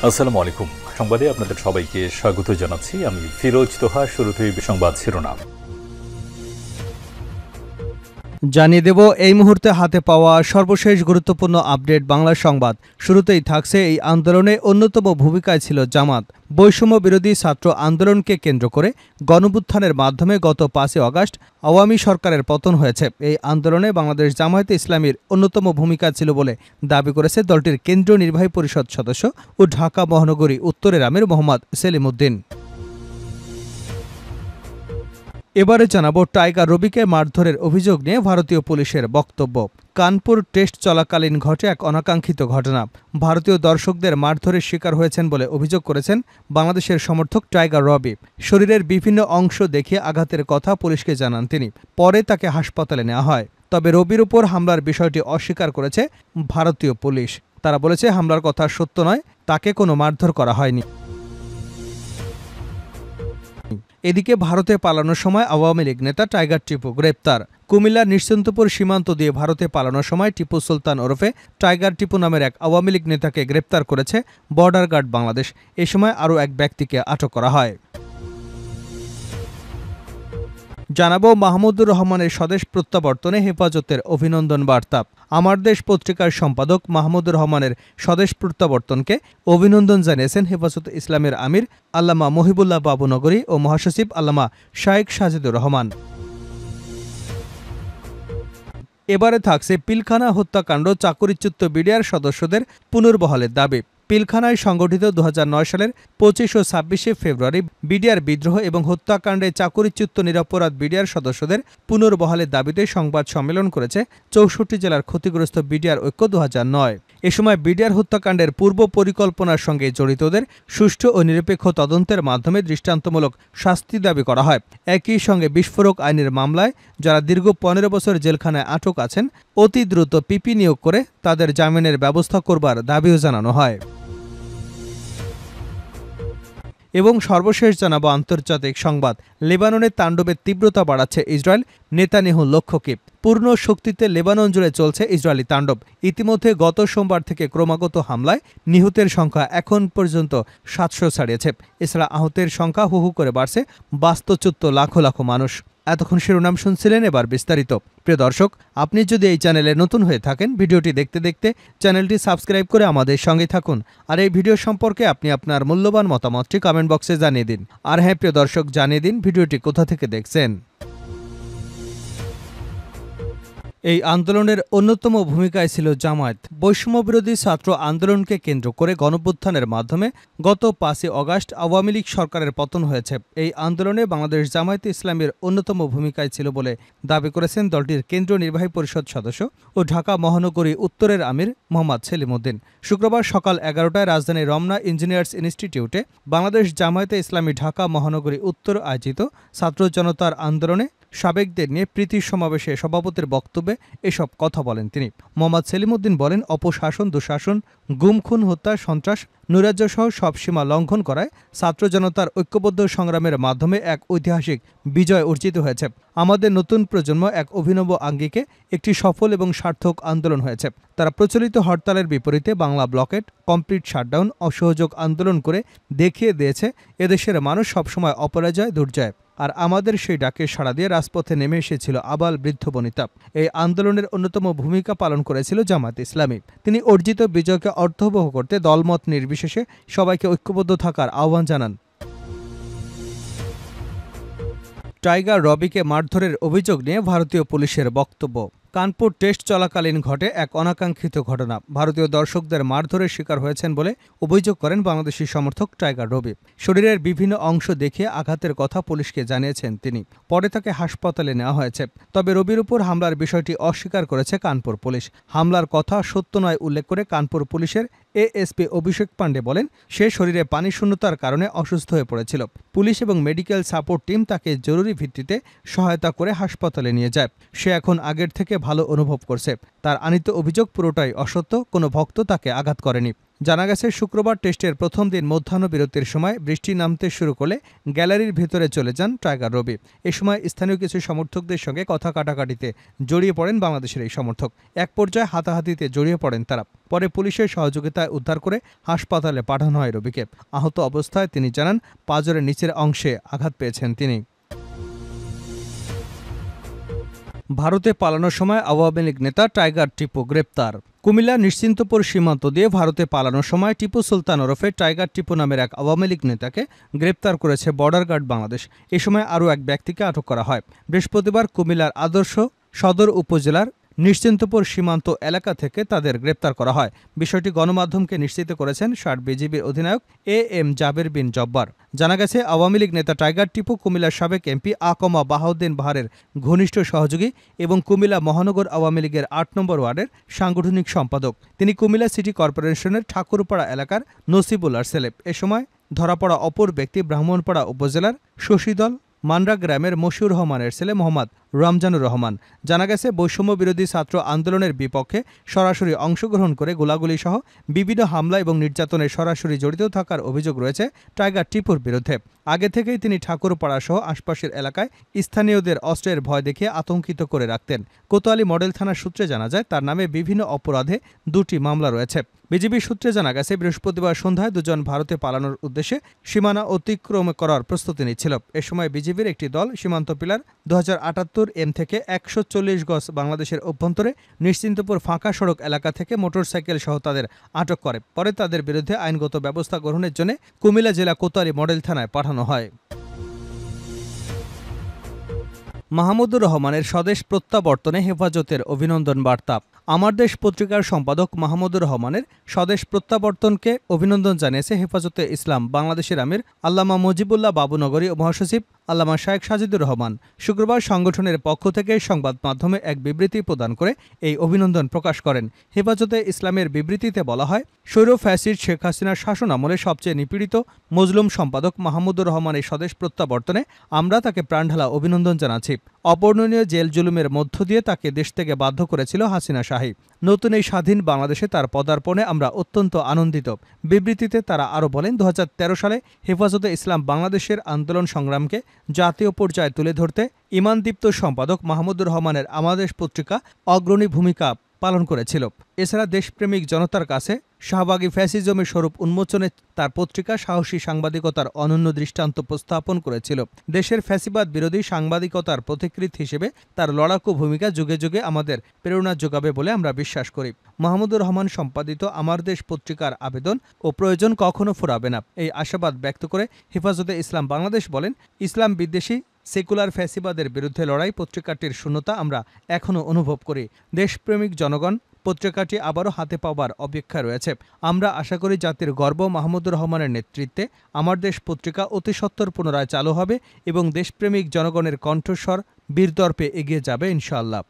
আসসালামু আলাইকুম। সংবাদে আপনাদের সবাইকে স্বাগত জানাচ্ছি। আমি ফিরোজ তোহা। শুরুতেই সংবাদ শিরোনাম জানিয়ে দেব এই মুহূর্তে হাতে পাওয়া সর্বশেষ গুরুত্বপূর্ণ আপডেট বাংলা সংবাদ। শুরুতেই থাকছে এই আন্দোলনে অন্যতম ভূমিকায় ছিল জামাত। বৈষম্য বিরোধী ছাত্র আন্দোলনকে কেন্দ্র করে গণঅভ্যুত্থানের মাধ্যমে গত ৫ই আগস্ট আওয়ামী সরকারের পতন হয়েছে। এই আন্দোলনে বাংলাদেশ জামায়াতে ইসলামীর অন্যতম ভূমিকা ছিল বলে দাবি করেছে দলটির কেন্দ্রীয় নির্বাহী পরিষদ সদস্য ও ঢাকা মহানগরী উত্তরের আমির মোহাম্মদ সেলিম উদ্দিন। এবারে জানাবো টাইগার রবিকে মারধরের অভিযোগ নিয়ে ভারতীয় পুলিশের বক্তব্য। কানপুর টেস্ট চলাকালীন ঘটে এক অনাকাঙ্ক্ষিত ঘটনা। ভারতীয় দর্শকদের মারধরের শিকার হয়েছেন বলে অভিযোগ করেছেন বাংলাদেশের সমর্থক টাইগার রবি। শরীরের বিভিন্ন অংশ দেখিয়ে আঘাতের কথা পুলিশকে জানান তিনি। পরে তাকে হাসপাতালে নেওয়া হয়। তবে রবির উপর হামলার বিষয়টি অস্বীকার করেছে ভারতীয় পুলিশ। তারা বলেছে হামলার কথা সত্য নয়, তাকে কোনো মারধর করা হয়নি। এদিকে ভারতে পালানোর সময় আওয়ামী লীগ নেতা টাইগার টিপু গ্রেপ্তার। কুমিল্লার নিশ্চিন্তপুর সীমান্ত দিয়ে ভারতে পালানোর সময় টিপু সুলতান ওরফে টাইগার টিপু নামের এক আওয়ামী লীগ নেতাকে গ্রেপ্তার করেছে বর্ডার গার্ড বাংলাদেশ। এ সময় আরও এক ব্যক্তিকে আটক করা হয়। জানাবো মাহমুদুর রহমানের স্বদেশ প্রত্যাবর্তনে হেফাজতের অভিনন্দন বার্তা। আমার দেশ পত্রিকার সম্পাদক মাহমুদুর রহমানের স্বদেশ প্রত্যাবর্তনকে অভিনন্দন জানিয়েছেন হেফাজতে ইসলামের আমির আল্লামা মহিবুল্লাহ বাবুনগরী ও মহাসচিব আল্লামা শায়েখ সাজিদুর রহমান। এবারে থাকছে পিলখানা হত্যাকাণ্ড চাকরিচ্যুত বিডিআর সদস্যদের পুনর্বহালের দাবি। পিলখানায় সংগঠিত ২০০৯ সালের ২৫ ও ২৬শে ফেব্রুয়ারি বিডিআর বিদ্রোহ এবং হত্যাকাণ্ডে চাকরিচ্যুত নিরপরাধ বিডিআর সদস্যদের পুনর্বহালের দাবিতে সংবাদ সম্মেলন করেছে ৬৪ জেলার ক্ষতিগ্রস্ত বিডিআর ঐক্য ২০০৯। এ সময় বিডিআর হত্যাকাণ্ডের পূর্ব পরিকল্পনার সঙ্গে জড়িতদের সুষ্ঠু ও নিরপেক্ষ তদন্তের মাধ্যমে দৃষ্টান্তমূলক শাস্তি দাবি করা হয়। একই সঙ্গে বিস্ফোরক আইনের মামলায় যারা দীর্ঘ ১৫ বছর জেলখানায় আটক আছেন অতি দ্রুত পিপি নিয়োগ করে তাদের জামিনের ব্যবস্থা করবার দাবিও জানানো হয়। এবং সর্বশেষ জানাবো আন্তর্জাতিক সংবাদ। লেবাননের তাণ্ডবের তীব্রতা বাড়াচ্ছে ইসরায়েল। নেতানিয়াহু লক্ষ্য কি? পূর্ণ শক্তিতে লেবানন জুড়ে চলছে ইসরায়েলি তাণ্ডব। ইতিমধ্যে গত সোমবার থেকে ক্রমাগত হামলায় নিহতের সংখ্যা এখন পর্যন্ত ৭০০ ছাড়িয়েছে। এছাড়া আহতের সংখ্যা হু হু করে বাড়ছে। বাস্তুচ্যুত লাখো লাখো মানুষ। এতক্ষণ শিরোনাম শুনছিলেন, এবার বিস্তারিত। প্রিয় দর্শক, আপনি যদি এই চ্যানেলে নতুন হয়ে থাকেন, ভিডিওটি দেখতে দেখতে চ্যানেলটি সাবস্ক্রাইব করে আমাদের সঙ্গে থাকুন। আর এই ভিডিও সম্পর্কে আপনি আপনার মূল্যবান মতামতটি কমেন্ট বক্সে জানিয়ে দিন। আর হ্যাঁ প্রিয় দর্শক, জানিয়ে দিন ভিডিওটি কোথা থেকে দেখছেন। এই আন্দোলনের অন্যতম ভূমিকায় ছিল জামায়াত। বৈষম্য বিরোধী ছাত্র আন্দোলনকে কেন্দ্র করে গণঅভ্যুত্থানের মাধ্যমে গত ৫ই আগস্ট আওয়ামী লীগ সরকারের পতন হয়েছে। এই আন্দোলনে বাংলাদেশ জামায়াতে ইসলামীর অন্যতম ভূমিকায় ছিল বলে দাবি করেছেন দলটির কেন্দ্রীয় নির্বাহী পরিষদ সদস্য ও ঢাকা মহানগরী উত্তরের আমির মোহাম্মদ সেলিম উদ্দিন। শুক্রবার সকাল ১১টায় রাজধানীর রমনা ইঞ্জিনিয়ার্স ইনস্টিটিউটে বাংলাদেশ জামায়াতে ইসলামী ঢাকা মহানগরী উত্তর আয়োজিত ছাত্র জনতার আন্দোলনে সাবেকদের নিয়ে প্রীতি সমাবেশে সভাপতির বক্তব্যে এসব কথা বলেন তিনি। মোহাম্মদ সেলিম উদ্দিন বলেন, অপশাসন, দুঃশাসন, গুম, খুন, হত্যা, সন্ত্রাস, নৈরাজ্যসহ সব সীমা লঙ্ঘন করায় ছাত্র জনতার ঐক্যবদ্ধ সংগ্রামের মাধ্যমে এক ঐতিহাসিক বিজয় অর্জিত হয়েছে। আমাদের নতুন প্রজন্ম এক অভিনব আঙ্গিকে একটি সফল এবং সার্থক আন্দোলন হয়েছে। তারা প্রচলিত হরতালের বিপরীতে বাংলা ব্লকেট, কমপ্লিট শাটডাউন, অসহযোগ আন্দোলন করে দেখিয়ে দিয়েছে এদেশের মানুষ সবসময় অপরাজয়, দুর্জয়। আর আমাদের সেই ডাকে সাড়া দিয়ে রাজপথে নেমে এসেছিল আবাল বৃদ্ধ বনিতা। এই আন্দোলনের অন্যতম ভূমিকা পালন করেছিল জামায়াতে ইসলামী। তিনি অর্জিত বিজয়কে অর্থবহ করতে দলমত নির্বিশেষে সবাইকে ঐক্যবদ্ধ থাকার আহ্বান জানান। টাইগার রবিকে মারধরের অভিযোগ নিয়ে ভারতীয় পুলিশের বক্তব্য। কানপুর টেস্ট চলাকালীন ঘটে এক অনাকাঙ্ক্ষিত ঘটনা। ভারতীয় দর্শকদের মারধরের শিকার হয়েছেন বলে অভিযোগ করেন বাংলাদেশি সমর্থক টাইগার রবি। শরীরের বিভিন্ন অংশ দেখিয়ে আঘাতের কথা পুলিশকে জানিয়েছেন তিনি। পরে তাকে হাসপাতালে নেওয়া হয়েছে। তবে রবির উপর হামলার বিষয়টি অস্বীকার করেছে কানপুর পুলিশ। হামলার কথা সত্য নয় উল্লেখ করে কানপুর পুলিশের এএসপি অভিষেক পাণ্ডে বলেন, সে শরীরে পানি শূন্যতার কারণে অসুস্থ হয়ে পড়েছিল। পুলিশ এবং মেডিকেল সাপোর্ট টিম তাকে জরুরি ভিত্তিতে সহায়তা করে হাসপাতালে নিয়ে যায়। সে এখন আগের থেকে ভালো অনুভব করছে। তার আনিত অভিযোগ পুরোটাই অসত্য, কোনো ভক্ত তাকে আঘাত করেনি। জানা গেছে শুক্রবার টেস্টের প্রথম দিন মধ্যাহ্ন বিরতির সময় বৃষ্টি নামতে শুরু করলে গ্যালারির ভেতরে চলে যান টাইগার রবি। এ সময় স্থানীয় কিছু সমর্থকদের সঙ্গে কথা কাটাকাটিতে জড়িয়ে পড়েন বাংলাদেশের এই সমর্থক। এক পর্যায়ে হাতাহাতিতে জড়িয়ে পড়েন তারা। পরে পুলিশের সহযোগিতায় উদ্ধার করে হাসপাতালে পাঠানো হয় রবিকে। আহত অবস্থায় তিনি জানান পাঁজরের নিচের অংশে আঘাত পেয়েছেন তিনি। ভারতে পালানোর সময় আওয়ামী লীগ নেতা টাইগার টিপু গ্রেপ্তার। কুমিল্লা নিশ্চিন্তপুর সীমান্ত দিয়ে ভারতে পালানোর সময় টিপু সুলতান ওরফে টাইগার টিপু নামের এক আওয়ামী লীগ নেতাকে গ্রেপ্তার করেছে বর্ডার গার্ড বাংলাদেশ। এ সময় আরও এক ব্যক্তিকে আটক করা হয়। বৃহস্পতিবার কুমিল্লার আদর্শ সদর উপজেলার নিশ্চিন্তপুর সীমান্ত এলাকা থেকে তাদের গ্রেপ্তার করা হয়। বিষয়টি গণমাধ্যমকে নিশ্চিত করেছেন ষাট বিজিবির অধিনায়ক এম জাবের বিন জব্বার। জানা গেছে আওয়ামী লীগ নেতা টাইগার টিপু কুমিল্লার সাবেক এমপি আকমা বাহাউদ্দিন বাহারের ঘনিষ্ঠ সহযোগী এবং কুমিল্লা মহানগর আওয়ামী লীগের ৮ নম্বর ওয়ার্ডের সাংগঠনিক সম্পাদক। তিনি কুমিল্লা সিটি কর্পোরেশনের ঠাকুরপাড়া এলাকার নসিবুল্লার ছেলে। এ সময় ধরা পড়া অপর ব্যক্তি ব্রাহ্মণপাড়া উপজেলার শশীদল মানরা গ্রামের মশিউর রহমানের ছেলে মোহাম্মদ রমজানুর রহমান। জানা গেছে বৈষম্য বিরোধী ছাত্র আন্দোলনের বিপক্ষে সরাসরি অংশগ্রহণ করে গোলাগুলি সহ বিভিন্ন হামলা এবং নির্যাতনে সরাসরি জড়িত থাকার অভিযোগ রয়েছে টাইগার টিপুর বিরুদ্ধে। আগে থেকেই তিনি ঠাকুরপাড়া সহ আশপাশের এলাকায় স্থানীয়দের অস্ত্রের ভয় দেখিয়ে আতঙ্কিত করে রাখতেন। কোতোয়ালি মডেল থানার সূত্রে জানা যায় তার নামে বিভিন্ন অপরাধে 2টি মামলা রয়েছে। বিজিবি সূত্রে জানা গেছে বৃহস্পতিবার সন্ধ্যায় দুজন ভারতে পালানোর উদ্দেশ্যে সীমানা অতিক্রম করার প্রস্তুতি নিচ্ছিল। এ সময় বিজিবির একটি দল সীমান্ত পিলার 2078 এম থেকে 140 গজ বাংলাদেশের অভ্যন্তরে নিশ্চিন্তপুর ফাঁকা সড়ক এলাকা থেকে মোটরসাইকেল সহ তাদের আটক করে। পরে তাদের বিরুদ্ধে আইনগত ব্যবস্থা গ্রহণের জন্য কুমিল্লা জেলা কোতোয়ালি মডেল থানায় পাঠানো হয়। মাহমুদুর রহমানের স্বদেশ প্রত্যাবর্তনে হেফাজতের অভিনন্দন বার্তা। আমার দেশ পত্রিকার সম্পাদক মাহমুদুর রহমানের স্বদেশ প্রত্যাবর্তনকে অভিনন্দন জানিয়েছে হেফাজতে ইসলাম বাংলাদেশের আমির আল্লামা মুজিবুল্লাহ বাবুনগরী ও মহাসচিব আল্লামা শায়েখ সাজিদুর রহমান শুক্রবার সংগঠনের পক্ষ থেকে সংবাদ মাধ্যমে এক বিবৃতি প্রদান করে এই অভিনন্দন প্রকাশ করেন। হেফাজতে ইসলামের বিবৃতিতে বলা হয়, স্বৈর ফ্যাসিস্ট শেখ হাসিনার শাসন আমলে সবচেয়ে নিপীড়িত মজলুম সম্পাদক মাহমুদুর রহমানের স্বদেশ প্রত্যাবর্তনে আমরা তাকে প্রাণঢালা অভিনন্দন জানাচ্ছি। অবর্ণনীয় জেল জুলুমের মধ্য দিয়ে তাকে দেশ থেকে বাধ্য করেছিল হাসিনা শাহী। নতুন এই স্বাধীন বাংলাদেশে তার পদার্পণে আমরা অত্যন্ত আনন্দিত। বিবৃতিতে তারা আরও বলেন, 2013 সালে হেফাজতে ইসলাম বাংলাদেশের আন্দোলন সংগ্রামকে জাতীয় পর্যায়ে তুলে ধরতে ঈমানদীপ্ত সম্পাদক মাহমুদুর রহমানের আমাদের পত্রিকা অগ্রণী ভূমিকা পালন করেছিল। এছাড়া দেশপ্রেমিক জনতার কাছে শাহবাগী ফ্যাসিজমের স্বরূপ উন্মোচনে তার পত্রিকা সাহসী সাংবাদিকতার অনন্য দৃষ্টান্ত উপস্থাপন করেছিল। দেশের ফ্যাসিবাদ বিরোধী সাংবাদিকতার প্রতিকৃত হিসেবে তার লড়াকু ভূমিকা যুগে যুগে আমাদের প্রেরণা যোগাবে বলে আমরা বিশ্বাস করি। মাহমুদুর রহমান সম্পাদিত আমার দেশ পত্রিকার আবেদন ও প্রয়োজন কখনো ফুরাবে না, এই আশাবাদ ব্যক্ত করে হেফাজতে ইসলাম বাংলাদেশ বলেন, ইসলাম বিদ্বেষী সেকুলার ফ্যাসিবাদের বিরুদ্ধে লড়াই পত্রিকাটির শূন্যতা আমরা এখনও অনুভব করি। দেশপ্রেমিক জনগণ পত্রিকাটি আবারও হাতে পাওয়ার অপেক্ষা রয়েছে। আমরা আশা করি জাতির গর্ব মাহমুদুর রহমানের নেতৃত্বে আমার দেশ পত্রিকা অতি সত্বর পুনরায় চালু হবে এবং দেশপ্রেমিক জনগণের কণ্ঠস্বর বীরদর্পে এগিয়ে যাবে ইনশাআল্লাহ।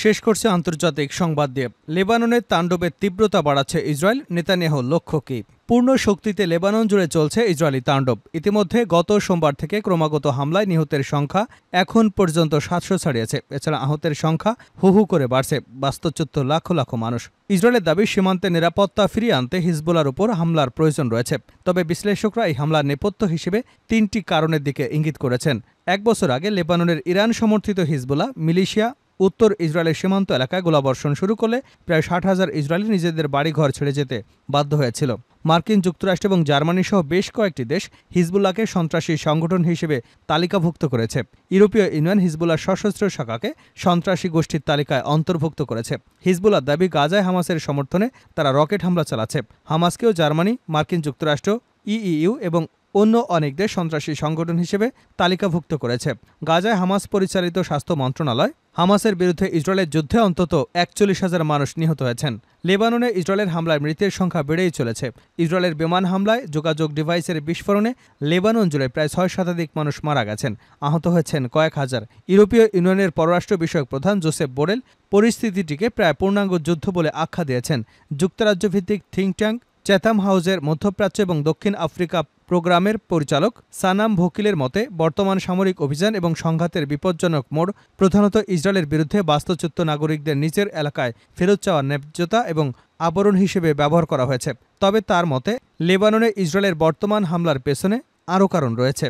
শেষ করছে আন্তর্জাতিক সংবাদ দিয়ে। লেবাননের তাণ্ডবের তীব্রতা বাড়াচ্ছে ইসরায়েল, নেতানিয়াহুর লক্ষ্য কি? পূর্ণ শক্তিতে লেবানন জুড়ে চলছে ইসরায়েলি তাণ্ডব। ইতিমধ্যে গত সোমবার থেকে ক্রমাগত হামলায় নিহতের সংখ্যা এখন পর্যন্ত 700 ছাড়িয়েছে। এছাড়া আহতের সংখ্যা হু হু করে বাড়ছে। বাস্তুচ্যুত লাখ লাখ মানুষ। ইসরায়েলের দাবি, সীমান্তে নিরাপত্তা ফিরিয়ে আনতে হিজবুল্লাহর উপর হামলার প্রয়োজন রয়েছে। তবে বিশ্লেষকরা এই হামলার নেপথ্য হিসেবে 3টি কারণের দিকে ইঙ্গিত করেছেন। 1 বছর আগে লেবাননের ইরান সমর্থিত হিজবুল্লাহ মিলিশিয়া উত্তর ইসরায়েলের সীমান্ত এলাকায় গোলাবর্ষণ শুরু করলে প্রায় 60,000 ইসরায়েলি নিজেদের বাড়িঘর ছেড়ে যেতে বাধ্য হয়েছিল। মার্কিন যুক্তরাষ্ট্র এবং জার্মানি সহ বেশ কয়েকটি দেশ হিজবুল্লাহকে সন্ত্রাসী সংগঠন হিসেবে তালিকাভুক্ত করেছে। ইউরোপীয় ইউনিয়ন হিজবুল্লাহ সশস্ত্র শাখাকে সন্ত্রাসী গোষ্ঠীর তালিকায় অন্তর্ভুক্ত করেছে। হিজবুল্লাহ দাবি, গাজায় হামাসের সমর্থনে তারা রকেট হামলা চালাচ্ছে। হামাসকেও জার্মানি, মার্কিন যুক্তরাষ্ট্র, ইইউ এবং অন্য অনেক দেশ সন্ত্রাসী সংগঠন হিসেবে তালিকাভুক্ত করেছে। গাজায় হামাস পরিচালিত স্বাস্থ্য মন্ত্রণালয় হামাসের বিরুদ্ধে ইসরায়েলের যুদ্ধে অন্তত 41,000 মানুষ নিহত হয়েছেন। লেবাননে ইসরায়েলের হামলায় মৃতের সংখ্যা বেড়েই চলেছে। ইসরায়েলের বিমান হামলায় যোগাযোগ ডিভাইসের বিস্ফোরণে লেবানন জুড়ে প্রায় 6 শতাধিক মানুষ মারা গেছেন, আহত হয়েছেন কয়েক হাজার। ইউরোপীয় ইউনিয়নের পররাষ্ট্র বিষয়ক প্রধান জোসেফ বোরেল পরিস্থিতিটিকে প্রায় পূর্ণাঙ্গ যুদ্ধ বলে আখ্যা দিয়েছেন। যুক্তরাজ্যভিত্তিক থিঙ্ক ট্যাঙ্ক চ্যাথাম হাউসের মধ্যপ্রাচ্য এবং দক্ষিণ আফ্রিকা প্রোগ্রামের পরিচালক সানাম ভকিলের মতে বর্তমান সামরিক অভিযান এবং সংঘাতের বিপজ্জনক মোড় প্রধানত ইসরায়েলের বিরুদ্ধে বাস্তুচ্যুত নাগরিকদের নিজের এলাকায় ফেরত চাওয়ার ন্যায্যতা এবং আবরণ হিসেবে ব্যবহার করা হয়েছে। তবে তার মতে লেবাননে ইসরায়েলের বর্তমান হামলার পেছনে আরও কারণ রয়েছে।